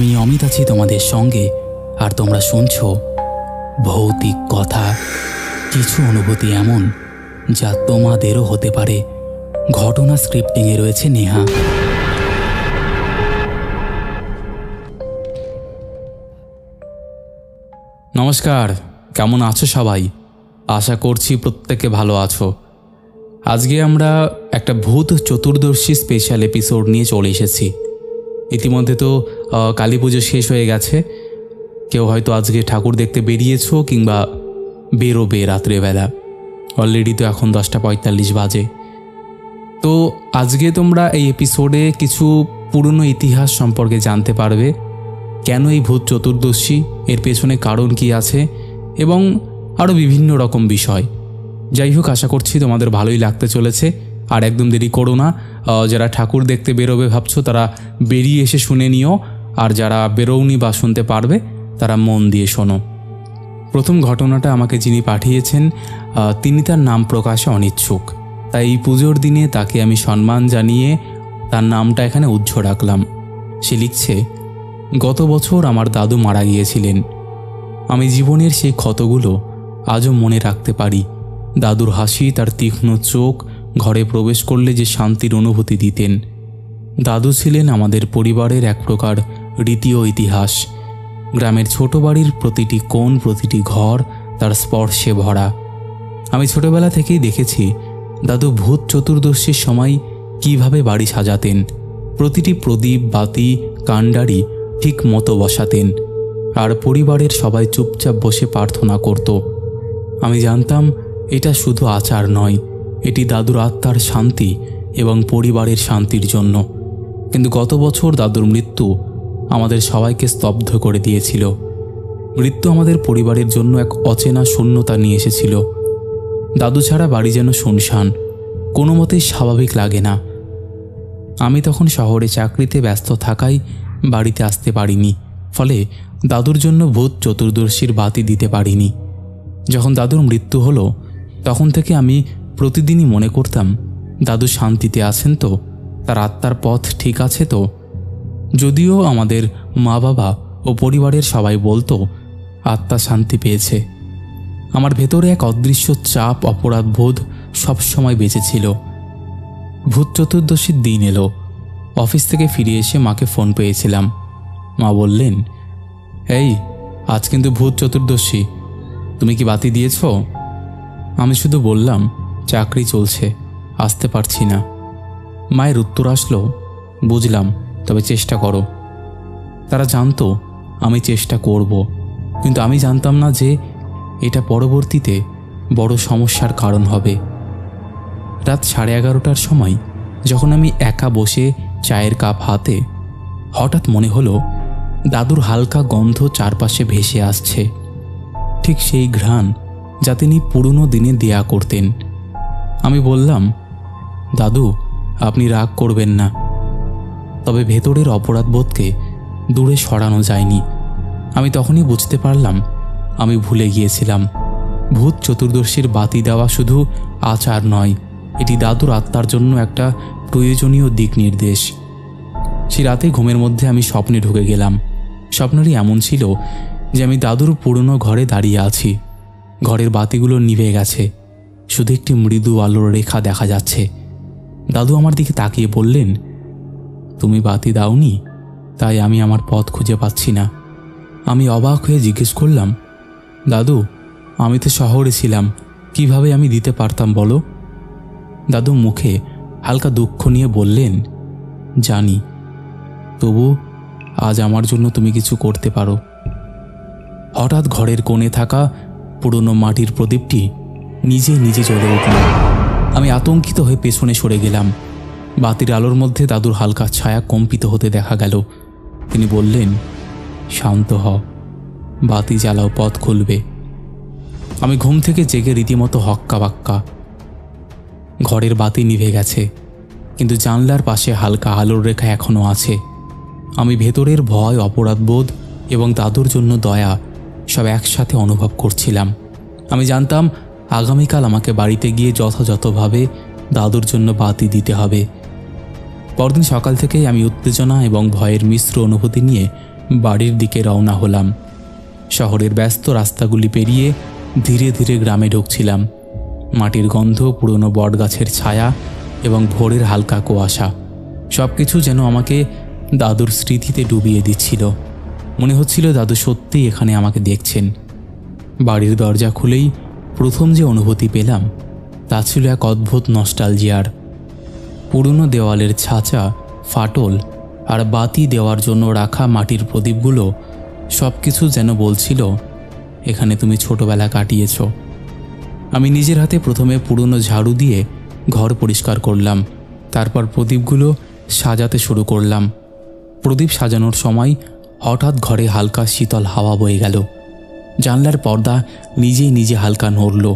আমি অমিত আছি তোমাদের সঙ্গে, আর তোমরা শুনছো ভৌতিক কথা। কিছু অনুভূতি এমন যা তোমাদেরও হতে পারে। ঘটনা স্ক্রিপ্টিংয়ে রয়েছে নেহা। নমস্কার, কেমন আছো সবাই? আশা করছি প্রত্যেকে ভালো আছো। আজকে আমরা একটা ভূত চতুর্দশী স্পেশাল এপিসোড নিয়ে চলে এসেছি। ইতিমধ্যে তো কালী পুজো শেষ হয়ে গেছে। কেউ হয়তো আজকে ঠাকুর দেখতে বেরিয়েছো কিংবা বেরোবে রাত্রেবেলা। অলরেডি তো এখন 10:45 বাজে। তো আজকে তোমরা এই এপিসোডে কিছু পুরনো ইতিহাস সম্পর্কে জানতে পারবে। কেন এই ভূত চতুর্দশী, এর পেছনে কারণ কি আছে, এবং আরও বিভিন্ন রকম বিষয়। যাই হোক, আশা করছি তোমাদের ভালোই লাগতে চলেছে। আর একদম দেরি করো না। যারা ঠাকুর দেখতে বেরোবে ভাবছো তারা বেরিয়ে এসে শুনে নিও, আর যারা বেরোওনি বা শুনতে পারবে তারা মন দিয়ে শোনো। প্রথম ঘটনাটা আমাকে যিনি পাঠিয়েছেন তিনি তার নাম প্রকাশে অনিচ্ছুক, তাই এই পুজোর দিনে তাকে আমি সম্মান জানিয়ে তার নামটা এখানে উজ্জ্ব রাখলাম। সে লিখছে, গত বছর আমার দাদু মারা গিয়েছিলেন। আমি জীবনের সেই ক্ষতগুলো আজও মনে রাখতে পারি। দাদুর হাসি, তার তীক্ষ্ণ চোখ, ঘরে প্রবেশ করলে যে শান্তির অনুভূতি দিতেন। দাদু ছিলেন আমাদের পরিবারের এক প্রকার রীতি ও ইতিহাস। গ্রামের ছোট বাড়ির প্রতিটি কোণ, প্রতিটি ঘর তার স্পর্শে ভরা। আমি ছোটবেলা থেকেই দেখেছি দাদু ভূত চতুর্দশীর সময় কিভাবে বাড়ি সাজাতেন। প্রতিটি প্রদীপ, বাতি, কাণ্ডারি ঠিক মতো বসাতেন, আর পরিবারের সবাই চুপচাপ বসে প্রার্থনা করত। আমি জানতাম এটা শুধু আচার নয়, এটি দাদুর আত্মার শান্তি এবং পরিবারের শান্তির জন্য। কিন্তু গত বছর দাদুর মৃত্যু আমাদের সবাইকে স্তব্ধ করে দিয়েছিল। মৃত্যু আমাদের পরিবারের জন্য এক অচেনা শূন্যতা নিয়ে এসেছিল। দাদু ছাড়া বাড়ি যেন শুনশান, কোনো মতেই স্বাভাবিক লাগে না। আমি তখন শহরে চাকরিতে ব্যস্ত থাকায় বাড়িতে আসতে পারিনি, ফলে দাদুর জন্য ভূত চতুর্দশীর বাতি দিতে পারিনি। যখন দাদুর মৃত্যু হলো তখন থেকে আমি প্রতিদিনই মনে করতাম, দাদু শান্তিতে আছেন তো, তার আত্মার পথ ঠিক আছে তো। যদিও আমাদের মা বাবা ও পরিবারের সবাই বলতো আত্মা শান্তি পেয়েছে, আমার ভেতরে এক অদৃশ্য চাপ, অপরাধবোধ সবসময় বেঁচেছিল। ভূত চতুর্দশীর দিন এলো। অফিস থেকে ফিরে এসে মাকে ফোন পেয়েছিলাম। মা বললেন, এই আজ কিন্তু ভূত চতুর্দশী, তুমি কি বাতি দিয়েছ? আমি শুধু বললাম, চাকরি চলছে, আসতে পারছি না। মায়ের উত্তর আসলো, বুঝলাম, তবে চেষ্টা করো। তারা জানতো আমি চেষ্টা করব, কিন্তু আমি জানতাম না যে এটা পরবর্তীতে বড় সমস্যার কারণ হবে। রাত 11:30টার সময় যখন আমি একা বসে চায়ের কাপ হাতে, হঠাৎ মনে হলো দাদুর হালকা গন্ধ চারপাশে ভেসে আসছে। ঠিক সেই ঘ্রাণ যা তিনি পুরনো দিনে দেয়া করতেন। আমি বললাম, দাদু আপনি রাগ করবেন না। তবে ভেতরের অপরাধবোধকে দূরে সরানো যায়নি। আমি তখনই বুঝতে পারলাম আমি ভুলে গিয়েছিলাম, ভূত চতুর্দশীর বাতি দেওয়া শুধু আচার নয়, এটি দাদুর আত্মার জন্য একটা প্রয়োজনীয় দিক নির্দেশ। সে রাতে ঘুমের মধ্যে আমি স্বপ্নে ঢুকে গেলাম। স্বপ্নটি এমন ছিল যে আমি দাদুর পুরনো ঘরে দাঁড়িয়ে আছি। ঘরের বাতিগুলো নিভে গেছে, শুধু একটি মৃদু আলোর রেখা দেখা যাচ্ছে। দাদু আমার দিকে তাকিয়ে বললেন, তুমি বাতি দাওনি, তাই আমি আমার পথ খুঁজে পাচ্ছি না। আমি অবাক হয়ে জিজ্ঞেস করলাম, দাদু আমি তো শহরে ছিলাম, কিভাবে আমি দিতে পারতাম বলো? দাদু মুখে হালকা দুঃখ নিয়ে বললেন, জানি, তবু আজ আমার জন্য তুমি কিছু করতে পারো। হঠাৎ ঘরের কোণে থাকা পুরনো মাটির প্রদীপটি নিজে নিজে জ্বলে উঠল। আমি আতঙ্কিত হয়ে পেছনে সরে গেলাম। বাতির আলোর মধ্যে দাদুর হালকা ছায়া কম্পিত হতে দেখা গেল। তিনি বললেন, শান্ত হও, বাতি জ্বালাও, পথ খুলবে। আমি ঘুম থেকে জেগে রীতিমতো হক্কা বাক্কা। ঘরের বাতি নিভে গেছে, কিন্তু জানলার পাশে হালকা আলোর রেখা এখনও আছে। আমি ভেতরের ভয়, অপরাধবোধ এবং দাদুর জন্য দয়া সব একসাথে অনুভব করছিলাম। আমি জানতাম আগামীকাল আমাকে বাড়িতে গিয়ে যথাযথভাবে দাদুর জন্য বাতি দিতে হবে। পরদিন সকাল থেকেই আমি উত্তেজনা এবং ভয়ের মিশ্র অনুভূতি নিয়ে বাড়ির দিকে রওনা হলাম। শহরের ব্যস্ত রাস্তাগুলি পেরিয়ে ধীরে ধীরে গ্রামে ঢুকছিলাম। মাটির গন্ধ, পুরনো বটগাছের ছায়া এবং ভোরের হালকা কুয়াশা সব কিছু যেন আমাকে দাদুর স্মৃতিতে ডুবিয়ে দিচ্ছিল। মনে হচ্ছিল দাদু সত্যিই এখানে আমাকে দেখছেন। বাড়ির দরজা খুলেই প্রথম যে অনুভূতি পেলাম তা ছিল এক অদ্ভুত নস্টালজিয়ার। পুরনো দেওয়ালের ছাঁচা, ফাটল আর বাতি দেওয়ার জন্য রাখা মাটির প্রদীপগুলো সব কিছু যেন বলছিল, এখানে তুমি ছোটবেলা কাটিয়েছ। আমি নিজের হাতে প্রথমে পুরনো ঝাড়ু দিয়ে ঘর পরিষ্কার করলাম, তারপর প্রদীপগুলো সাজাতে শুরু করলাম। প্রদীপ সাজানোর সময় হঠাৎ ঘরে হালকা শীতল হাওয়া বয়ে গেল। জানলার পর্দা নিজেই নিজে হালকা নড়ল।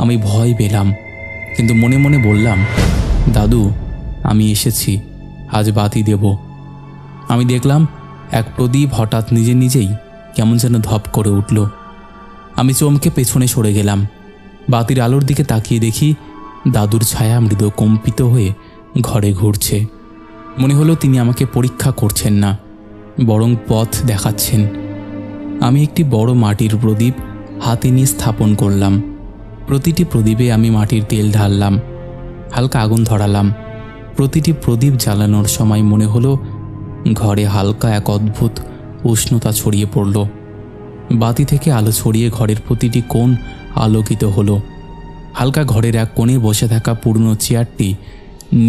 আমি ভয় পেলাম, কিন্তু মনে মনে বললাম, দাদু আমি এসেছি, আজ বাতি দেব। আমি দেখলাম এক প্রদীপ হঠাৎ নিজে নিজেই কেমন যেন ধপ করে উঠল। আমি চমকে পেছনে সরে গেলাম। বাতির আলোর দিকে তাকিয়ে দেখি দাদুর ছায়া মৃদু কম্পিত হয়ে ঘরে ঘুরছে। মনে হলো তিনি আমাকে পরীক্ষা করছেন না, বরং পথ দেখাচ্ছেন। আমি একটি বড় মাটির প্রদীপ হাতে নিয়ে স্থাপন করলাম। প্রতিটি প্রদীপে আমি মাটির তেল ঢাললাম, হালকা আগুন ধরালাম। প্রতিটি প্রদীপ জ্বালানোর সময় মনে হলো ঘরে হালকা এক অদ্ভুত উষ্ণতা ছড়িয়ে পড়ল। বাতি থেকে আলো ছড়িয়ে ঘরের প্রতিটি কোণ আলোকিত হলো। হালকা ঘরের এক কোণে বসে থাকা পুরনো চেয়ারটি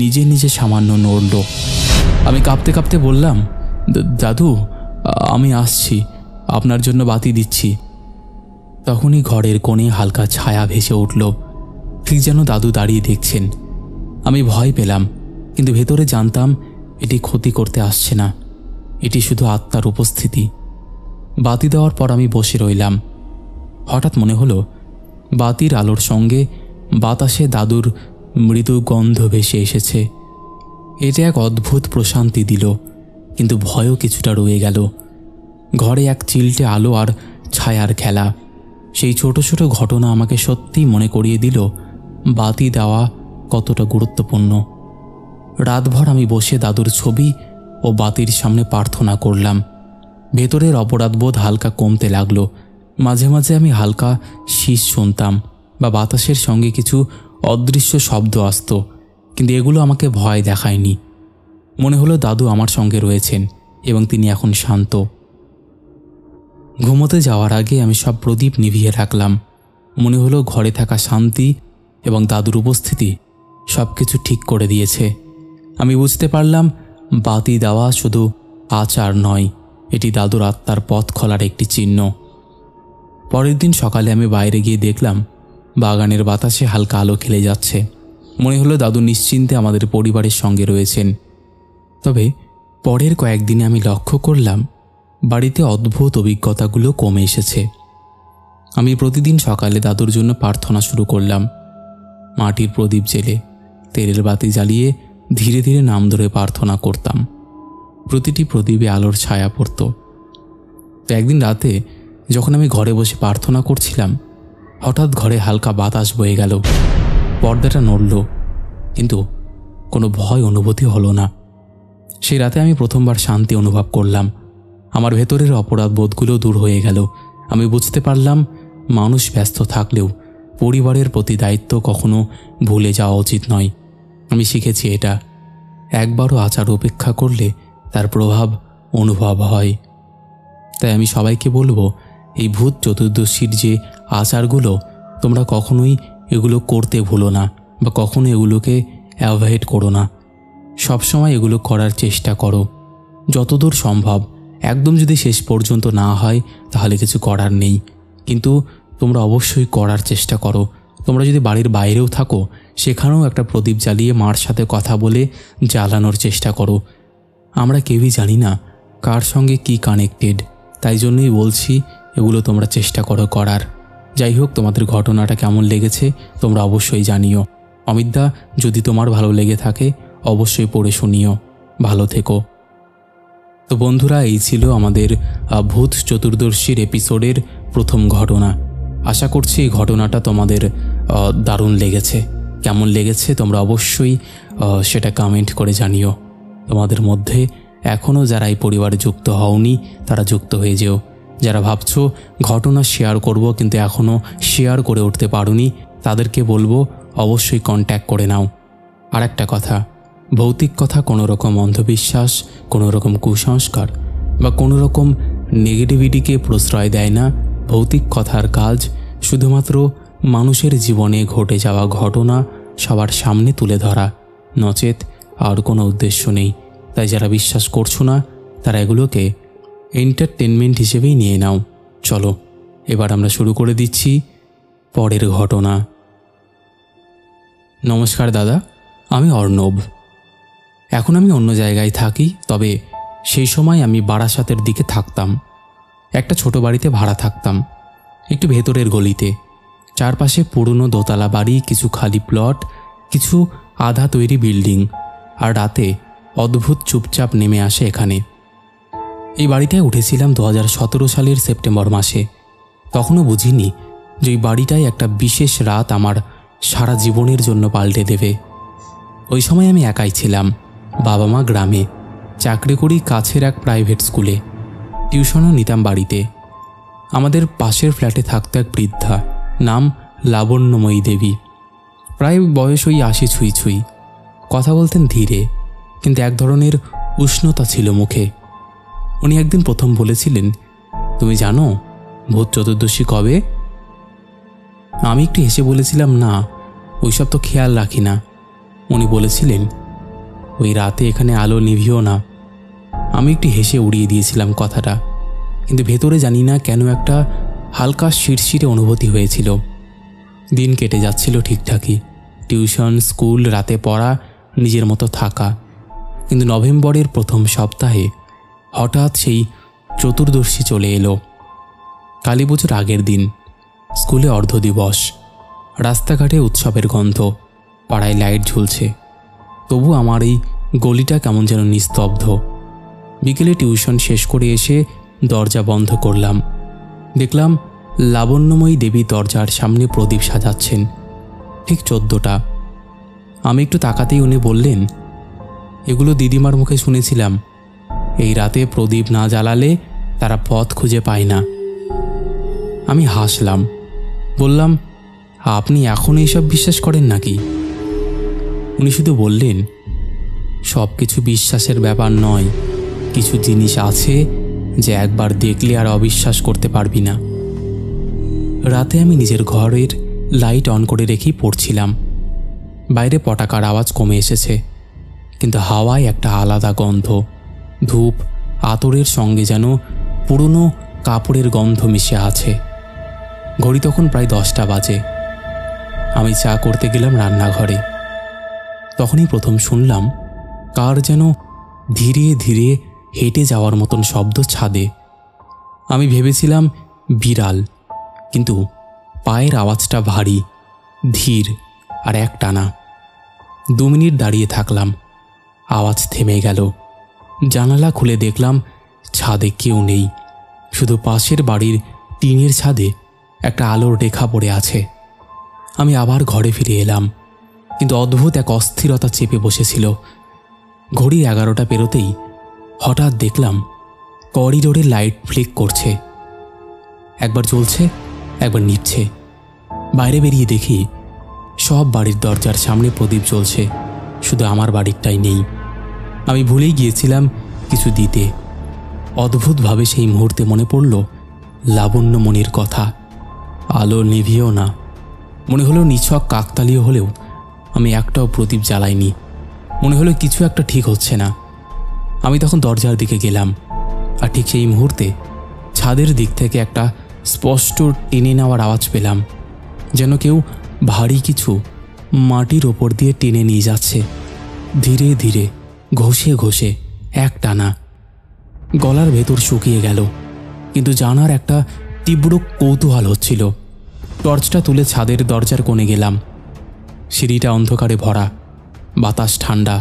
নিজে নিজে সামান্য নড়ল। আমি কাঁপতে কাঁপতে বললাম, দাদু আমি আসছি, আপনার জন্য বাতি দিচ্ছি। তখনই ঘরের কোণে হালকা ছায়া ভেসে উঠল, ঠিক যেন দাদু দাঁড়িয়ে দেখছেন। আমি ভয় পেলাম, কিন্তু ভেতরে জানতাম এটি ক্ষতি করতে আসছে না, এটি শুধু আত্মার উপস্থিতি। বাতি দেওয়ার পর আমি বসে রইলাম। হঠাৎ মনে হলো বাতির আলোর সঙ্গে বাতাসে দাদুর মৃদু গন্ধ ভেসে এসেছে। এটা এক অদ্ভুত প্রশান্তি দিল, কিন্তু ভয়ও কিছুটা রয়ে গেল। ঘরে এক চিলটে আলো আর ছায়ার খেলা, সেই ছোট ছোট ঘটনা আমাকে সত্যিই মনে করিয়ে দিল বাতি দেওয়া কতটা গুরুত্বপূর্ণ। রাতভর আমি বসে দাদুর ছবি ও বাতির সামনে প্রার্থনা করলাম। ভেতরের অপরাধবোধ হালকা কমতে লাগলো। মাঝে মাঝে আমি হালকা শীষ শুনতাম বা বাতাসের সঙ্গে কিছু অদৃশ্য শব্দ আসত, কিন্তু এগুলো আমাকে ভয় দেখায়নি। মনে হলো দাদু আমার সঙ্গে রয়েছেন এবং তিনি এখন শান্ত। ঘুমোতে যাওয়ার আগে আমি সব প্রদীপ নিভিয়ে রাখলাম। মনে হলো ঘরে থাকা শান্তি এবং দাদুর উপস্থিতি সব কিছু ঠিক করে দিয়েছে। আমি বুঝতে পারলাম বাতি দেওয়া শুধু আচার নয়, এটি দাদুর আত্মার পথ খোলার একটি চিহ্ন। পরের দিন সকালে আমি বাইরে গিয়ে দেখলাম বাগানের বাতাসে হালকা আলো খেলে যাচ্ছে। মনে হলো দাদু নিশ্চিন্তে আমাদের পরিবারের সঙ্গে রয়েছেন। তবে পরের কয়েকদিনে আমি লক্ষ্য করলাম বাড়িতে অদ্ভুত অভিজ্ঞতাগুলো কমে এসেছে। আমি প্রতিদিন সকালে দাদুর জন্য প্রার্থনা শুরু করলাম। মাটির প্রদীপ জেলে তেলের বাতি জ্বালিয়ে ধীরে ধীরে নাম ধরে প্রার্থনা করতাম। প্রতিটি প্রদীপে আলোর ছায়া পড়ত। তো একদিন রাতে যখন আমি ঘরে বসে প্রার্থনা করছিলাম, হঠাৎ ঘরে হালকা বাতাস বয়ে গেল। পর্দাটা নড়ল, কিন্তু কোনো ভয় অনুভূতি হলো না। সেই রাতে আমি প্রথমবার শান্তি অনুভব করলাম। আমার ভেতরের অপরাধ বোধগুলো দূর হয়ে গেল। আমি বুঝতে পারলাম মানুষ ব্যস্ত থাকলেও পরিবারের প্রতি দায়িত্ব কখনো ভুলে যাওয়া উচিত নয়। আমি শিখেছি এটা একবারও আচার উপেক্ষা করলে তার প্রভাব অনুভব হয়। তাই আমি সবাইকে বলবো, এই ভূত চতুর্দশীর যে আচারগুলো, তোমরা কখনোই এগুলো করতে ভুলো না বা কখনো এগুলোকে অ্যাভয়েড করো না। সবসময় এগুলো করার চেষ্টা করো যতদূর সম্ভব। একদম যদি শেষ পর্যন্ত না হয় তাহলে কিছু করার নেই, কিন্তু তোমরা অবশ্যই করার চেষ্টা করো। তোমরা যদি বাড়ির বাইরেও থাকো, সেখানেও একটা প্রদীপ জ্বালিয়ে মার সাথে কথা বলে জ্বালানোর চেষ্টা করো। আমরা কেউই জানি না কার সঙ্গে কি কানেক্টেড, তাই জন্যই বলছি এগুলো তোমরা চেষ্টা করো করার। যাই হোক, তোমাদের ঘটনাটা কেমন লেগেছে তোমরা অবশ্যই জানিও। অমিতদা, যদি তোমার ভালো লেগে থাকে অবশ্যই পড়ে শুনিও। ভালো থেকো। তো বন্ধুরা, এই ছিল আমাদের ভূত চতুর্দশীর এপিসোডের প্রথম ঘটনা। আশা করছি এই ঘটনাটা তোমাদের দারুণ লেগেছে। কেমন লেগেছে তোমরা অবশ্যই সেটা কমেন্ট করে জানিও। তোমাদের মধ্যে এখনও যারা এই পরিবারে যুক্ত হওনি তারা যুক্ত হয়ে যেও। যারা ভাবছো ঘটনা শেয়ার করব কিন্তু এখনও শেয়ার করে উঠতে পারোনি, তাদেরকে বলবো অবশ্যই কন্ট্যাক্ট করে নাও। আর একটা কথা, ভৌতিক কথা কোনো রকম অন্ধবিশ্বাস, কোনো রকম কুসংস্কার বা কোনো রকম নেগেটিভিটিকে প্রশ্রয় দেয় না। ভৌতিক কথার কাজ শুধুমাত্র মানুষের জীবনে ঘটে যাওয়া ঘটনা সবার সামনে তুলে ধরা, নচেত আর কোনো উদ্দেশ্য নেই। তাই যারা বিশ্বাস করছো না তারা এগুলোকে এন্টারটেনমেন্ট হিসেবেই নিয়ে নাও। চলো এবার আমরা শুরু করে দিচ্ছি পরের ঘটনা। নমস্কার দাদা, আমি অর্ণব। এখন আমি অন্য জায়গায় থাকি, তবে সেই সময় আমি বারাসাতের দিকে থাকতাম। একটা ছোট বাড়িতে ভাড়া থাকতাম, একটু ভেতরের গলিতে। চারপাশে পুরনো দোতলা বাড়ি, কিছু খালি প্লট, কিছু আধা তৈরি বিল্ডিং। আর রাতে অদ্ভুত চুপচাপ নেমে আসে এখানে। এই বাড়িটায় উঠেছিলাম 2017 সালের সেপ্টেম্বর মাসে। তখনও বুঝিনি যে এই বাড়িটায় একটা বিশেষ রাত আমার সারা জীবনের জন্য পাল্টে দেবে। ওই সময় আমি একাই ছিলাম, বাবা মা গ্রামে, চাকরি করি কাছের এক প্রাইভেট স্কুলে, টিউশনও নিতাম বাড়িতে। আমাদের পাশের ফ্ল্যাটে থাকতো এক বৃদ্ধা, নাম লাবণ্যময়ী দেবী। প্রায় বয়স ওই 80 ছুঁই ছুঁই। কথা বলতেন ধীরে, কিন্তু এক ধরনের উষ্ণতা ছিল মুখে। উনি একদিন প্রথম বলেছিলেন, তুমি জানো ভূত চতুর্দশী কবে? আমি একটু হেসে বলেছিলাম, না ওইসব তো খেয়াল রাখি না। উনি বলেছিলেন, ওই রাতে এখানে আলো নিভিও না। আমি একটু হেসে উড়িয়ে দিয়েছিলাম কথাটা, কিন্তু ভেতরে জানি না কেন একটা হালকা শিরশিরে অনুভূতি হয়েছিল। দিন কেটে যাচ্ছিল ঠিকঠাকই, টিউশন, স্কুল, রাতে পড়া, নিজের মতো থাকা। কিন্তু নভেম্বরের প্রথম সপ্তাহে হঠাৎ সেই চতুর্দশী চলে এলো। কালী পুজোর আগের দিন, স্কুলে অর্ধদিবস, রাস্তাঘাটে উৎসবের গন্ধ, পাড়ায় লাইট ঝুলছে। তবু আমার এই গলিটা কেমন যেন নিস্তব্ধ। বিকেলে টিউশন শেষ করে এসে দরজা বন্ধ করলাম। দেখলাম লাবণ্যময়ী দেবী দরজার সামনে প্রদীপ সাজাচ্ছেন, ঠিক 14টা। আমি একটু তাকাতেই উনি বললেন, এগুলো দিদিমার মুখে শুনেছিলাম, এই রাতে প্রদীপ না জ্বালালে তারা পথ খুঁজে পায় না। আমি হাসলাম, বললাম, আপনি এখন এইসব বিশ্বাস করেন নাকি? উনি শুধু বললেন, সব কিছু বিশ্বাসের ব্যাপার নয়, কিছু জিনিস আছে যে একবার দেখলে আর অবিশ্বাস করতে পারবি না। রাতে আমি নিজের ঘরের লাইট অন করে রেখেই পড়ছিলাম। বাইরে পটাকার আওয়াজ কমে এসেছে, কিন্তু হাওয়ায় একটা আলাদা গন্ধ, ধূপ, আতরের সঙ্গে যেন পুরনো কাপড়ের গন্ধ মিশে আছে। ঘড়ি তখন প্রায় 10টা বাজে। আমি চা করতে গেলাম রান্নাঘরে। তখনই প্রথম শুনলাম কার যেন ধীরে ধীরে হেঁটে যাওয়ার মতন শব্দ ছাদে। আমি ভেবেছিলাম বিড়াল, কিন্তু পায়ের আওয়াজটা ভারী, ধীর আর একটানা। 2 মিনিট দাঁড়িয়ে থাকলাম, আওয়াজ থেমে গেল। জানালা খুলে দেখলাম ছাদে কেউ নেই, শুধু পাশের বাড়ির টিনের ছাদে একটা আলোর রেখা পড়ে আছে। আমি আবার ঘরে ফিরে এলাম, কিন্তু অদ্ভুত এক অস্থিরতা চেপে বসেছিল। ঘড়ি 11টা পেরোতেই হঠাৎ দেখলাম করিডোরে লাইট ফ্লিক করছে, একবার জ্বলছে একবার নিভছে। বাইরে বেরিয়ে দেখি সব বাড়ির দরজার সামনে প্রদীপ জ্বলছে, শুধু আমার বাড়িরটাই নেই। আমি ভুলেই গিয়েছিলাম কিছু দিতে। অদ্ভুতভাবে সেই মুহূর্তে মনে পড়ল লাবণ্যমণির কথা, আলো নিভিও না। মনে হলো নিছক কাকতালীয় হলেও আমি একটাও প্রদীপ জ্বালাইনি। মনে হলো কিছু একটা ঠিক হচ্ছে না। আমি তখন দরজার দিকে গেলাম, আর ঠিক সেই মুহূর্তে ছাদের দিক থেকে একটা স্পষ্ট টেনে নেওয়ার আওয়াজ পেলাম, যেন কেউ ভারী কিছু মাটির ওপর দিয়ে টেনে নিয়ে যাচ্ছে, ধীরে ধীরে, ঘষে ঘষে, একটানা। গলার ভেতর শুকিয়ে গেল, কিন্তু জানার একটা তীব্র কৌতূহল হচ্ছিল। টর্চটা তুলে ছাদের দরজার কোণে গেলাম। সিঁড়িটা অন্ধকারে ভরা, বাতাস ঠান্ডা,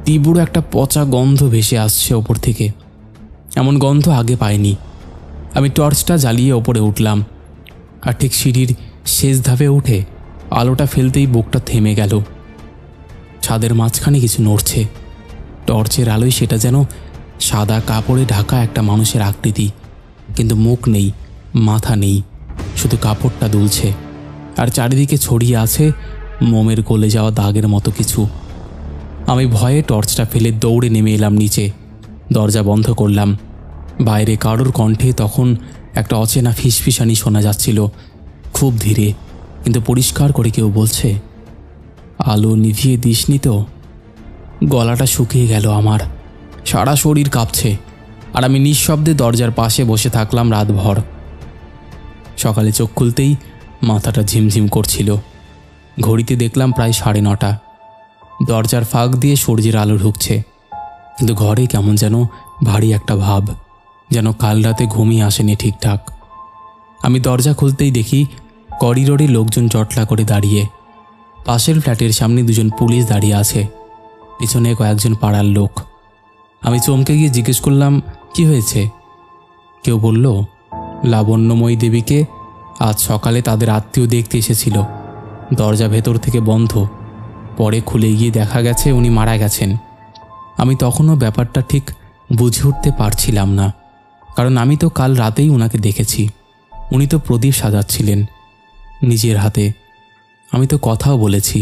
তীব্র একটা পচা গন্ধ ভেসে আসছে ওপর থেকে। এমন গন্ধ আগে পাইনি। আমি টর্চটা জ্বালিয়ে ওপরে উঠলাম, আর ঠিক সিঁড়ির শেষ ধাপে উঠে আলোটা ফেলতেই বুকটা থেমে গেল। ছাদের মাঝখানে কিছু নড়ছে, টর্চের আলোয় সেটা যেন সাদা কাপড়ে ঢাকা একটা মানুষের আকৃতি, কিন্তু মুখ নেই, মাথা নেই, শুধু কাপড়টা দুলছে, আর চারিদিকে ছড়িয়ে আছে মোমের গলে যাওয়া দাগের মতো কিছু। আমি ভয়ে টর্চটা ফেলে দৌড়ে নেমে এলাম নিচে। দরজা বন্ধ করলাম। বাইরে কারোর কণ্ঠে তখন একটা অচেনা ফিসফিসানি শোনা যাচ্ছিল, খুব ধীরে কিন্তু পরিষ্কার করে। কেউ বলছে, আলো নিভিয়ে দিসনি তো? গলাটা শুকিয়ে গেল আমার, সারা শরীর কাঁপছে, আর আমি নিঃশব্দে দরজার পাশে বসে থাকলাম রাতভর। সকালে চোখ খুলতেই মাথাটা ঝিমঝিম করছিল। ঘড়িতে দেখলাম প্রায় 9:30। দরজার ফাঁক দিয়ে সূর্যের আলো ঢুকছে, কিন্তু ঘরে কেমন যেন ভারী একটা ভাব, যেন কাল রাতে ঘুমিয়ে আসেনি ঠিকঠাক। আমি দরজা খুলতেই দেখি করিডোরে লোকজন জটলা করে দাঁড়িয়ে। পাশের ফ্ল্যাটের সামনে 2জন পুলিশ দাঁড়িয়ে আছে, পিছনে কয়েকজন পাড়ার লোক। আমি চমকে গিয়ে জিজ্ঞেস করলাম, কি হয়েছে? কেউ বলল, লাবণ্যময়ী দেবীকে আজ সকালে তাদের আত্মীয় দেখতে এসেছিল। দরজা ভেতর থেকে বন্ধ, পরে খুলে গিয়ে দেখা গেছে উনি মারা গেছেন। আমি তখনও ব্যাপারটা ঠিক বুঝে উঠতে পারছিলাম না, কারণ আমি তো কাল রাতেই ওনাকে দেখেছি। উনি তো প্রদীপ সাজাচ্ছিলেন নিজের হাতে, আমি তো কথাও বলেছি।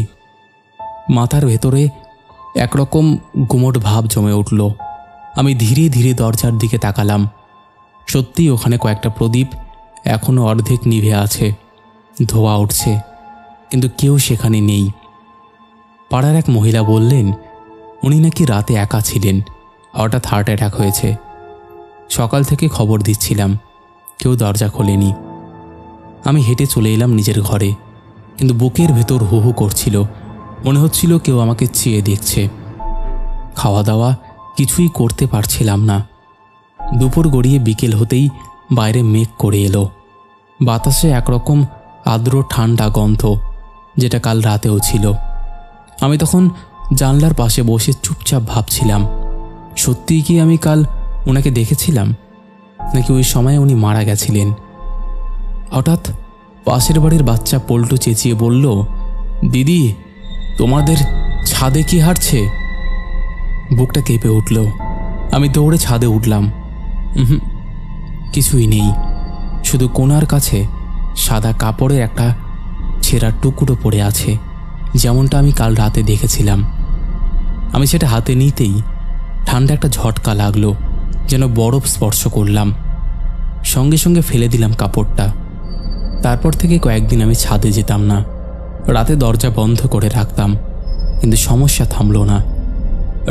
মাথার ভেতরে একরকম গুমোট ভাব জমে উঠল। আমি ধীরে ধীরে দরজার দিকে তাকালাম। সত্যিই ওখানে কয়েকটা প্রদীপ এখনও অর্ধেক নিভে আছে, ধোঁয়া উঠছে, কিন্তু কেউ সেখানে নেই। পাড়ার এক মহিলা বললেন, উনি নাকি রাতে একা ছিলেন, হঠাৎ হার্ট অ্যাটাক হয়েছে। সকাল থেকে খবর দিচ্ছিলাম, কেউ দরজা খোলেনি। আমি হেঁটে চলে এলাম নিজের ঘরে, কিন্তু বুকের ভেতর হু হু করছিল, মনে হচ্ছিল কেউ আমাকে চেয়ে দেখছে। খাওয়া দাওয়া কিছুই করতে পারছিলাম না। দুপুর গড়িয়ে বিকেল হতেই বাইরে মেঘ করে এলো। বাতাসে একরকম আর্দ্র ঠান্ডা গন্ধ, যেটা কাল রাতেও ছিল। আমি তখন জানলার পাশে বসে চুপচাপ ভাবছিলাম, সত্যিই কি আমি কাল ওনাকে দেখেছিলাম, নাকি ওই সময় উনি মারা গেছিলেন? হঠাৎ পাশের বাড়ির বাচ্চা পল্টু চেঁচিয়ে বলল, দিদি, তোমাদের ছাদে কি হাঁটছে? বুকটা কেঁপে উঠল। আমি দৌড়ে ছাদে উঠলাম। কিছুই নেই, শুধু কোণার কাছে সাদা কাপড়ের একটা ছেঁড়া টুকরো পড়ে আছে, যেমনটা আমি কাল রাতে দেখেছিলাম। আমি সেটা হাতে নিতেই ঠান্ডা একটা ঝটকা লাগলো, যেন বরফ স্পর্শ করলাম। সঙ্গে সঙ্গে ফেলে দিলাম কাপড়টা। তারপর থেকে কয়েকদিন আমি ছাদে যেতাম না, রাতে দরজা বন্ধ করে রাখতাম। কিন্তু সমস্যা থামল না।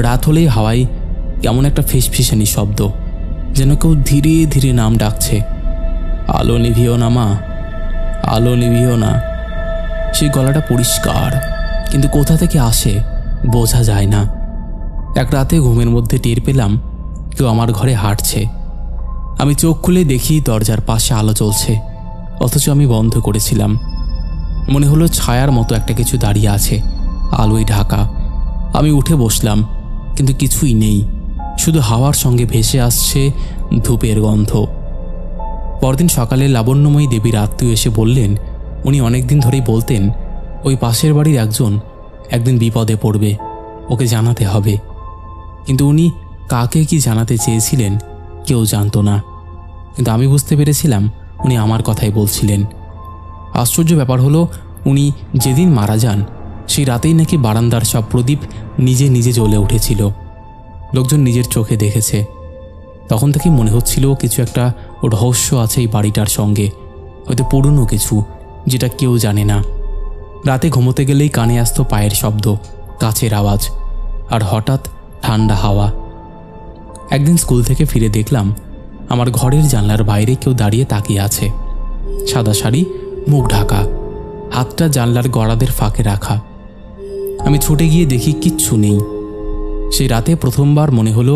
রাত হলেই হাওয়ায় কেমন একটা ফিসফিসানি শব্দ, যেন কেউ ধীরে ধীরে নাম ডাকছে, আলো নিভিও না মা, আলো নিভিও না। সেই গলাটা পরিষ্কার, কিন্তু কোথা থেকে আসে বোঝা যায় না। এক রাতে ঘুমের মধ্যে টের পেলাম কেউ আমার ঘরে হাঁটছে। আমি চোখ খুলে দেখি দরজার পাশে আলো জ্বলছে, অথচ আমি বন্ধ করেছিলাম। মনে হলো ছায়ার মতো একটা কিছু দাঁড়িয়ে আছে, আলোয় ঢাকা। আমি উঠে বসলাম, কিন্তু কিছুই নেই, শুধু হাওয়ার সঙ্গে ভেসে আসছে ধূপের গন্ধ। পরদিন সকালে লাবণ্যময়ী দেবীর আত্মীয় এসে বললেন, উনি অনেকদিন ধরেই বলতেন ওই পাশের বাড়ির একজন একদিন বিপদে পড়বে, ওকে জানাতে হবে। কিন্তু উনি কাকে কি জানাতে চেয়েছিলেন কেউ জানতো না, কিন্তু আমি বুঝতে পেরেছিলাম উনি আমার কথাই বলছিলেন। আশ্চর্য ব্যাপার হলো, উনি যেদিন মারা যান সেই রাতেই নাকি বারান্দার সব প্রদীপ নিজে নিজে জ্বলে উঠেছিল। লোকজন নিজের চোখে দেখেছে। তখন থেকেই মনে হচ্ছিল কিছু একটা রহস্য আছে এই বাড়িটার সঙ্গে, হয়তো পুরনো কিছু, যেটা কেউ জানে না। রাতে ঘুমোতে গেলেই কানে আসতো পায়ের শব্দ, কাছের আওয়াজ, আর হঠাৎ ঠান্ডা হাওয়া। একদিন স্কুল থেকে ফিরে দেখলাম আমার ঘরের জানলার বাইরে কেউ দাঁড়িয়ে তাকিয়ে আছে। সাদা শাড়ি, মুখ ঢাকা, হাতটা জানলার গড়াদের ফাঁকে রাখা। আমি ছুটে গিয়ে দেখি কিচ্ছু নেই। সেই রাতে প্রথমবার মনে হলো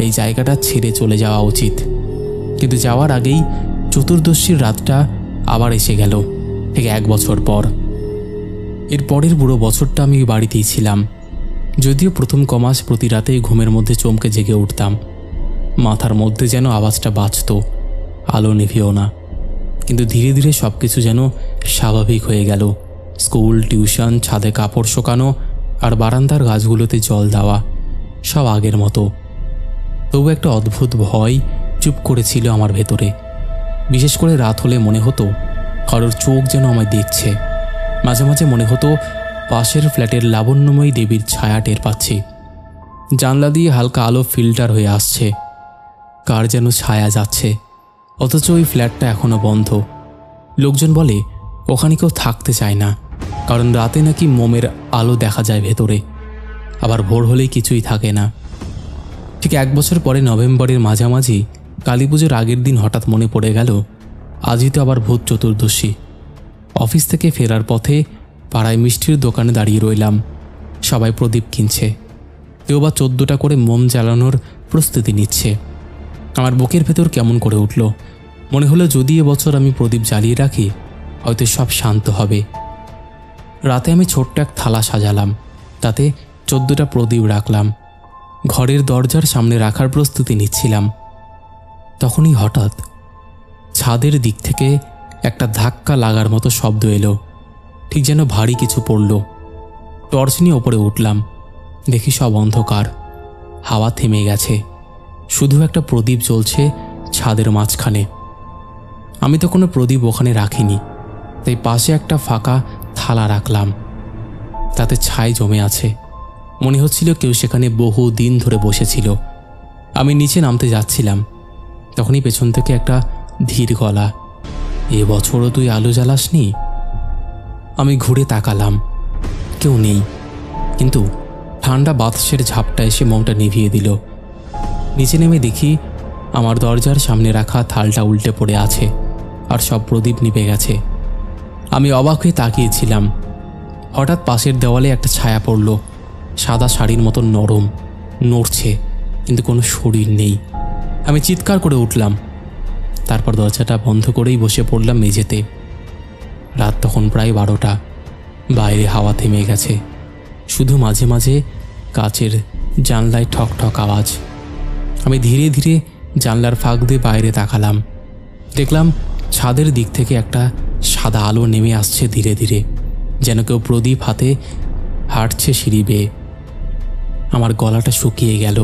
এই জায়গাটা ছেড়ে চলে যাওয়া উচিত। কিন্তু যাওয়ার আগেই চতুর্দশীর রাতটা আবার এসে গেল, ঠিক 1 বছর পর। এর পরের পুরো বছরটা আমি বাড়িতেই ছিলাম। যদিও প্রথম কমাস প্রতি রাতেই ঘুমের মধ্যে চমকে জেগে উঠতাম। মাথার মধ্যে যেন আওয়াজটা বাজত, আলো নিভিও না। কিন্তু ধীরে ধীরে সব কিছু যেন স্বাভাবিক হয়ে গেল। স্কুল, টিউশন, ছাদে কাপড় শোকানো আর বারান্দার গাছগুলোতে জল দেওয়া, সব আগের মতো। তবু একটা অদ্ভুত ভয় চুপ করেছিল আমার ভেতরে। বিশেষ করে রাত হলে মনে হতো কারোর চোখ যেন আমায় দেখছে। মাঝে মাঝে মনে হতো পাশের ফ্ল্যাটের লাবণ্যময়ী দেবীর ছায়া টের পাচ্ছি। জানলা দিয়ে হালকা আলো ফিল্টার হয়ে আসছে, কার যেন ছায়া যাচ্ছে, অথচ ওই ফ্ল্যাটটা এখনো বন্ধ। লোকজন বলে ওখানে কেউ থাকতে চায় না, কারণ রাতে নাকি মোমের আলো দেখা যায় ভেতরে, আবার ভোর হলেই কিছুই থাকে না। ঠিক 1 বছর পরে নভেম্বরের মাঝামাঝি কালীপুজোর আগের দিন হঠাৎ মনে পড়ে গেল আজই তো আবার ভূত চতুর্দশী। অফিস থেকে ফেরার পথে পাড়ায় মিষ্টির দোকানে দাঁড়িয়ে রইলাম। সবাই প্রদীপ কিনছে, কেউ বা 14টা করে মোম জ্বালানোর প্রস্তুতি নিচ্ছে। আমার বুকের ভেতর কেমন করে উঠল। মনে হলো যদি এবছর আমি প্রদীপ জ্বালিয়ে রাখি হয়তো সব শান্ত হবে। রাতে আমি ছোট্ট এক থালা সাজালাম, তাতে 14টা প্রদীপ রাখলাম। ঘরের দরজার সামনে রাখার প্রস্তুতি নিচ্ছিলাম। তখনই হঠাৎ ছাদের দিক থেকে একটা ধাক্কা লাগার মতো শব্দ এলো, ঠিক যেন ভারী কিছু পড়ল। টর্চ নিয়ে ওপরে উঠলাম, দেখি সব অন্ধকার, হাওয়া থেমে গেছে, শুধু একটা প্রদীপ জ্বলছে ছাদের মাঝখানে। আমি তো কোনো প্রদীপ ওখানে রাখিনি, তাই পাশে একটা ফাঁকা থালা রাখলাম, তাতে ছাই জমে আছে। মনে হচ্ছিল কেউ সেখানে বহু দিন ধরে বসেছিল। আমি নিচে নামতে যাচ্ছিলাম, তখনই পেছন থেকে একটা ধীর গলা, এবছরও তুই আলো জ্বালাসনি? আমি ঘুরে তাকালাম, কেউ নেই, কিন্তু ঠান্ডা বাতাসের ঝাপটা এসে মোমটা নিভিয়ে দিল। নিচে নেমে দেখি আমার দরজার সামনে রাখা থালটা উল্টে পড়ে আছে, আর সব প্রদীপ নিভে গেছে। আমি অবাক হয়ে তাকিয়েছিলাম। হঠাৎ পাশের দেওয়ালে একটা ছায়া পড়ল, সাদা শাড়ির মতো নরম, নড়ছে, কিন্তু কোনো শরীর নেই। আমি চিৎকার করে উঠলাম, তারপর দরজাটা বন্ধ করেই বসে পড়লাম মেঝেতে। রাত তখন প্রায় 12টা, বাইরে হাওয়া থেমে গেছে, শুধু মাঝে মাঝে কাচের জানলায় ঠক ঠক আওয়াজ। আমি ধীরে ধীরে জানলার ফাঁক দিয়ে বাইরে তাকালাম, দেখলাম ছাদের দিক থেকে একটা সাদা আলো নেমে আসছে ধীরে ধীরে, যেন কেউ প্রদীপ হাতে হাঁটছে সিঁড়ি বেয়ে। আমার গলাটা শুকিয়ে গেল,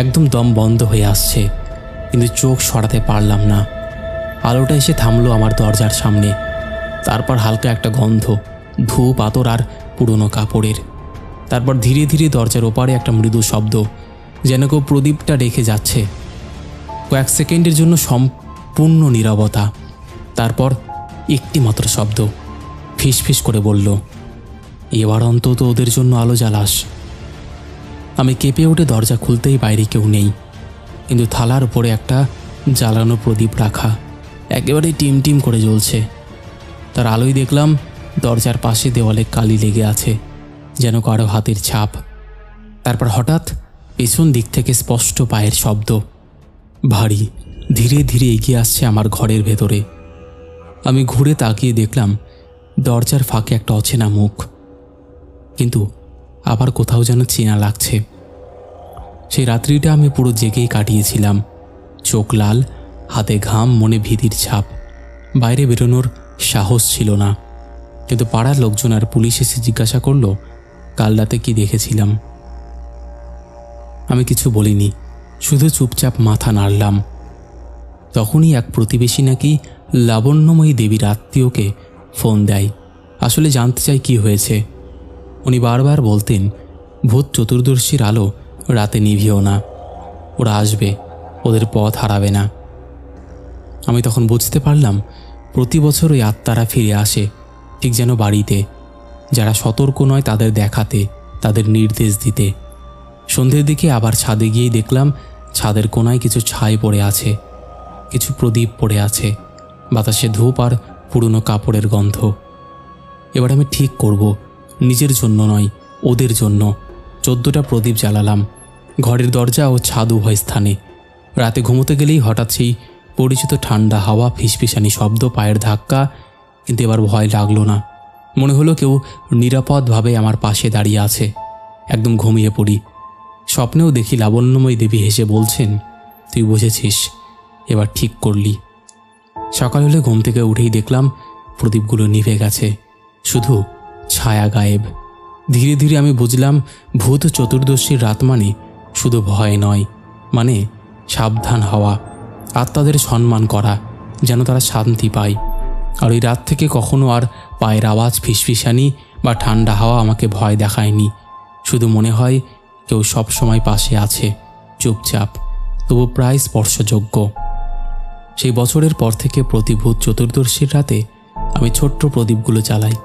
একদম দম বন্ধ হয়ে আসছে, কিন্তু চোখ সরাতে পারলাম না। আলোটা এসে থামলো আমার দরজার সামনে, তারপর হালকা একটা গন্ধ, ধূপ, আতর আর পুরনো কাপড়ের। তারপর ধীরে ধীরে দরজার ওপারে একটা মৃদু শব্দ, যেন কেউ প্রদীপটা রেখে যাচ্ছে। কয়েক সেকেন্ডের জন্য সম্পূর্ণ নীরবতা, তারপর একটি মাত্র শব্দ, ফিস ফিস করে বলল, এবার অন্তত ওদের জন্য আলো জ্বালাস। আমি কেঁপে উঠে দরজা খুলতেই বাইরে কেউ নেই, কিন্তু থালার উপরে একটা জ্বালানো প্রদীপ রাখা, একেবারে টিম টিম করে জ্বলছে। তার আলোয় দেখলাম দরজার পাশে দেওয়ালে কালি লেগে আছে, যেন কারো হাতের ছাপ। তারপর হঠাৎ পেছন দিক থেকে স্পষ্ট পায়ের শব্দ, ভারী, ধীরে ধীরে এগিয়ে আসছে আমার ঘরের ভেতরে। আমি ঘুরে তাকিয়ে দেখলাম দরজার ফাঁকে একটা অচেনা মুখ, কিন্তু আবার কোথাও যেন চেনা লাগছে। সেই রাত্রিটা আমি পুরো জেগেই কাটিয়েছিলাম, চোখ লাল, হাতে ঘাম, মনে ভীতির ছাপ। বাইরে বেরোনোর সাহস ছিল না, কিন্তু পাড়ার লোকজন আর পুলিশ এসে জিজ্ঞাসা করলো কাল রাতে কি দেখেছিলাম। আমি কিছু বলিনি, শুধু চুপচাপ মাথা নাড়লাম। তখনই এক প্রতিবেশী নাকি লাবণ্যময়ী দেবীর আত্মীয়কে ফোন দেয়, আসলে জানতে চাই কি হয়েছে। উনি বারবার বলতেন ভূত চতুর্দশীর আলো রাতে নিভিও না, ওরা আসবে, ওদের পথ হারাবে না। আমি তখন বুঝতে পারলাম প্রতি বছর ওই আত্মারা ফিরে আসে, ঠিক যেন বাড়িতে, যারা সতর্ক নয় তাদের দেখাতে, তাদের নির্দেশ দিতে। সন্ধ্যের দিকে আবার ছাদে গিয়েই দেখলাম ছাদের কোনায় কিছু ছাই পড়ে আছে, কিছু প্রদীপ পড়ে আছে, বাতাসে ধূপ আর পুরনো কাপড়ের গন্ধ। এবার আমি ঠিক করব, নিজের জন্য নয়, ওদের জন্য। 14টা প্রদীপ জ্বালালাম, ঘরের দরজা ও ছাদ উভয় স্থানে। রাতে ঘুমোতে গেলেই হঠাৎ সেই পরিচিত ঠান্ডা হাওয়া, ফিসফিসানি শব্দ, পায়ের ধাক্কা, কিন্তু এবার ভয় লাগলো না। মনে হলো কেউ নিরাপদভাবে আমার পাশে দাঁড়িয়ে আছে। একদম ঘুমিয়ে পড়ি। স্বপ্নেও দেখি লাবণ্যময়ী দেবী হেসে বলছেন, তুই বুঝেছিস, এবার ঠিক করলি। সকাল হলে ঘুম থেকে উঠেই দেখলাম প্রদীপগুলো নিভে গেছে, শুধু ছায়া গায়েব। ধীরে ধীরে আমি বুঝলাম ভূত চতুর্দশীর রাত মানে শুধু ভয় নয়, মানে সাবধান হওয়া, আত্মাদের সম্মান করা, যেন তারা শান্তি পায়। আর ওই রাত থেকে কখনো আর পায়ের আওয়াজ, ফিসফিসানি বা ঠান্ডা হাওয়া আমাকে ভয় দেখায়নি। শুধু মনে হয় কেউ সবসময় পাশে আছে, চুপচাপ, তবু প্রায় স্পর্শযোগ্য। সেই বছরের পর থেকে প্রতি ভূত চতুর্দশীর রাতে আমি ছোট্ট প্রদীপগুলো জ্বালাই,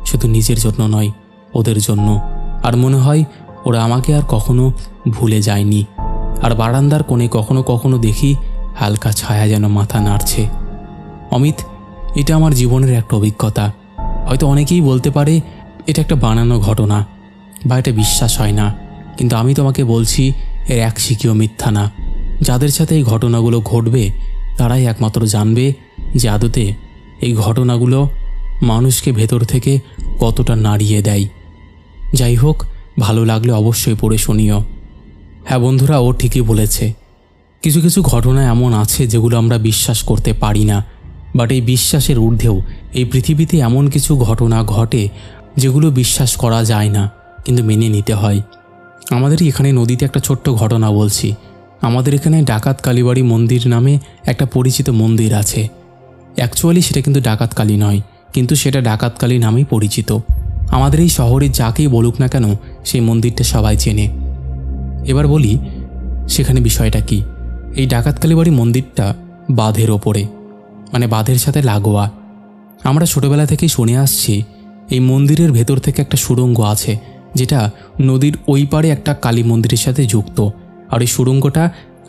শুধু নিজের জন্য নয়, ওদের জন্য। আর মনে হয় ওরা আমাকে আর কখনো ভুলে যায়নি। আর বারান্দার কোণে কখনো কখনো দেখি হালকা ছায়া যেন মাথা নাড়ছে। অমিত, এটা আমার জীবনের একটা অভিজ্ঞতা। হয়তো অনেকেই বলতে পারে এটা একটা বানানো ঘটনা বা এটা বিশ্বাস হয় না, কিন্তু আমি তোমাকে বলছি এর এক শিকিও মিথ্যা না। যাদের সাথে এই ঘটনাগুলো ঘটবে তারাই একমাত্র জানবে যে আদতে এই ঘটনাগুলো মানুষকে ভেতর থেকে কতটা নাড়িয়ে দেয়। যাই হোক, ভালো লাগলে অবশ্যই পড়ে শুনিও। হ্যাঁ বন্ধুরা, ও ঠিকই বলেছে। কিছু কিছু ঘটনা এমন আছে যেগুলো আমরা বিশ্বাস করতে পারি না, বাট এই বিশ্বাসের ঊর্ধ্বেও এই পৃথিবীতে এমন কিছু ঘটনা ঘটে যেগুলো বিশ্বাস করা যায় না, কিন্তু মেনে নিতে হয়। আমাদের এখানে নদীতে একটা ছোট্ট ঘটনা বলছি। আমাদের এখানে ডাকাত কালীবাড়ি মন্দির নামে একটা পরিচিত মন্দির আছে। অ্যাকচুয়ালি সেটা কিন্তু ডাকাত কালী নয়, কিন্তু সেটা ডাকাত কালী নামেই পরিচিত। আমাদের এই শহরে যাকেই বলুক না কেন সেই মন্দিরটা সবাই চেনে। এবার বলি সেখানে বিষয়টা কি। এই ডাকাত কালীবাড়ি মন্দিরটা বাঁধের ওপরে, মানে বাঁধের সাথে লাগোয়া। আমরা ছোটবেলা থেকেই শুনে আসছি এই মন্দিরের ভেতর থেকে একটা সুড়ঙ্গ আছে, যেটা নদীর ওই পারে একটা কালী মন্দিরের সাথে যুক্ত। আর এই সুড়ঙ্গটা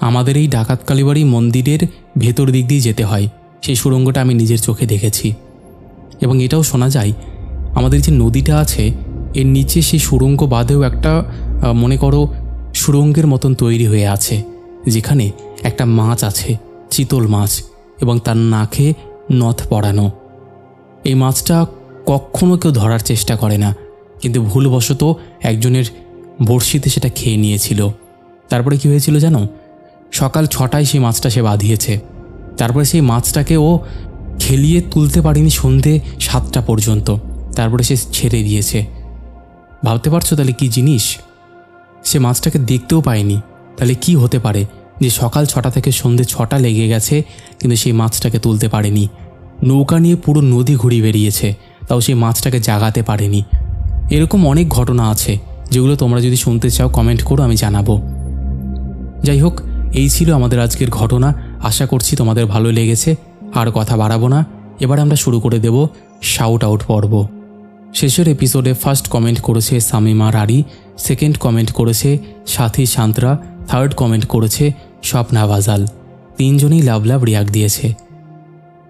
আমাদের এই ডাকাত কালীবাড়ি মন্দিরের ভেতর দিক দিয়ে যেতে হয়। সেই সুড়ঙ্গটা আমি নিজের চোখে দেখেছি। এবং এটাও শোনা যায় আমাদের যে নদীটা আছে এর নিচে সেই সুড়ঙ্গ বাঁধেও একটা মনে করো সুড়ঙ্গের মতন তৈরি হয়ে আছে, যেখানে একটা মাছ আছে, চিতল মাছ, এবং তার নাকে নথ পরানো। এই মাছটা কখনো কেউ ধরার চেষ্টা করে না, কিন্তু ভুলবশত একজনের বড়শিতে সেটা খেয়ে নিয়েছিল। তারপরে কি হয়েছিল জানো? সকাল 6টায় সেই মাছটা সে বাঁধিয়েছে। তারপরে সেই মাছটাকে ও খেলিয়ে তুলতে পারেনি সন্ধে 7টা পর্যন্ত। তারপরে সে ছেড়ে দিয়েছে। ভাবতে পারছো তাহলে কি জিনিস? সে মাছটাকে দেখতেও পায়নি। তাহলে কি হতে পারে যে সকাল 6টা থেকে সন্ধে 6টা লেগে গেছে, কিন্তু সেই মাছটাকে তুলতে পারেনি। নৌকা নিয়ে পুরো নদী ঘুরে বেরিয়েছে, তাও সেই মাছটাকে জাগাতে পারেনি। এরকম অনেক ঘটনা আছে যেগুলো তোমরা যদি শুনতে চাও কমেন্ট করো, আমি জানাবো। যাই হোক, এই ছিল আমাদের আজকের ঘটনা। আশা করছি তোমাদের ভালো লেগেছে। আর কথা বাড়াবো না, এবার আমরা শুরু করে দেব শাউট আউট পর্ব। শেষের এপিসোডে ফার্স্ট কমেন্ট করেছে সামিমা রারি, সেকেন্ড কমেন্ট করেছে সাথী সান্ত্রা, থার্ড কমেন্ট করেছে স্বপ্না বাজাল। 3জনই লাভ লাভ রিয়াক্ট দিয়েছে।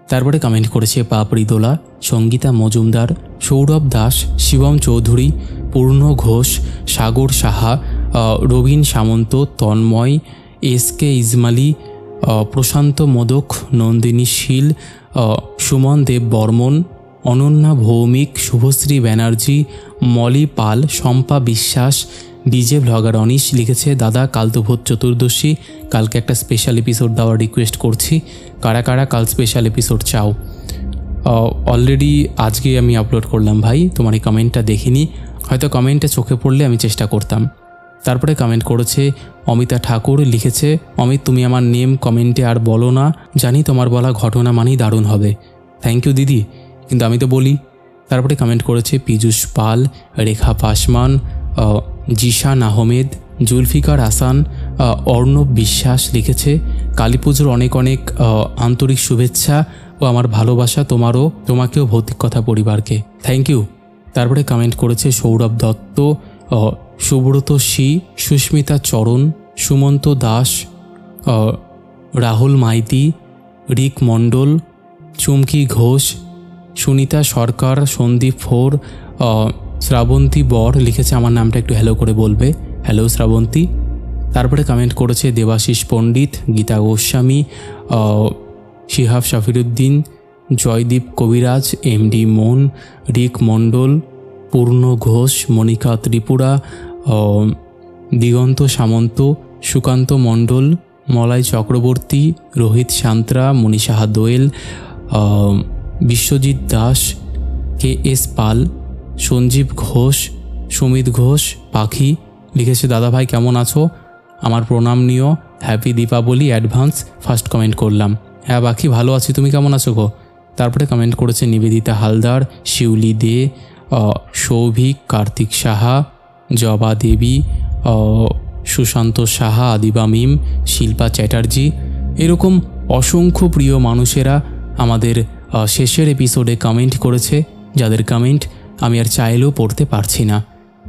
তারপরে কমেন্ট করেছে পাপড়ি দোলা, সঙ্গীতা মজুমদার, সৌরভ দাস, শিবম চৌধুরী, পূর্ণ ঘোষ, সাগর সাহা, রবীন সামন্ত, তন্ময়, এসকে ইজমালি, প্রশান্ত মোদক, নন্দিনী শীল, সুমন দেব বর্মন, অনন্যা ভৌমিক, শুভশ্রী ব্যানার্জি, মলি পাল, শম্পা বিশ্বাস, ডিজে ব্লগার অনিশ লিখেছে, দাদা কাল তো ভূত চতুর্দশী, কালকে একটা স্পেশাল এপিসোড দেওয়ার রিকোয়েস্ট করছি। কারা কারা কাল স্পেশাল এপিসোড চাও? অলরেডি আজকে আমি আপলোড করলাম ভাই, তোমার এই কমেন্টটা দেখিনি, হয়তো কমেন্টে চোখে পড়লে আমি চেষ্টা করতাম। তারপরে কমেন্ট করেছে অমিতা ঠাকুর, লিখেছে, অমিত তুমি আমার নেম কমেন্টে আর বলো না, জানি তোমার বলা ঘটনা মানেই দারুণ হবে। থ্যাংক ইউ দিদি, কিন্তু আমি তো বলি। তারপরে কমেন্ট করেছে পীযূষ পাল, রেখা পাসমান, জিশান আহমেদ, জুলফিকার হাসান, অর্ণব বিশ্বাস লিখেছে, কালী পুজোর অনেক অনেক আন্তরিক শুভেচ্ছা ও আমার ভালোবাসা তোমারও, তোমাকেও ভৌতিক কথা পরিবারকে। Thank you. তারপরে কমেন্ট করেছে সৌরভ দত্ত, সুব্রত সি, সুস্মিতা চরণ, সুমন্ত দাস, রাহুল মাইতি, রিক মণ্ডল, চুমকি ঘোষ, সুনিতা সরকার, সন্দীপ ফোর, শ্রাবন্তী বর লিখেছে, আমার নামটা একটু হ্যালো করে বলবে। হ্যালো শ্রাবন্তী। তারপরে কমেন্ট করেছে দেবাশিস পণ্ডিত, গীতা গোস্বামী, শিহাব শাফিরুদ্দিন, জয়দীপ কবিরাজ, এমডি মন, রিক মণ্ডল, পূর্ণ ঘোষ, মনিকা ত্রিপুরা, দিগন্ত সামন্ত, সুকান্ত মণ্ডল, মলয় চক্রবর্তী, রোহিত সান্ত্রা, মনীষাহা দোয়েল, বিশ্বজিৎ দাস, কে এস পাল, সঞ্জীব ঘোষ, সুমিত ঘোষ, পাখি লিখেছে, দাদা ভাই কেমন আছো? আমার প্রণাম নিও, happy Deepavali advance first comment করলাম। হ্যাঁ বাকি ভালো আছি, তুমি কেমন আছো গো? তারপরে কমেন্ট করেছে নিবেদিতা হালদার, শিউলি দে, সৌভিক, কার্তিক সাহা, জবা দেবী, সুশান্ত সাহা, আদিবা মিম, শিল্পা চ্যাটার্জি। এরকম অসংখ্য প্রিয় মানুষেরা আমাদের শেষের এপিসোডে কমেন্ট করেছে, যাদের কমেন্ট আমি আর চাইলেও পড়তে পারছি না।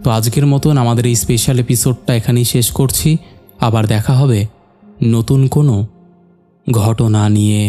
তো আজকের মতন আমাদের এই স্পেশাল এপিসোডটা এখানেই শেষ করছি। আবার দেখা হবে নতুন কোনো ঘটনা নিয়ে।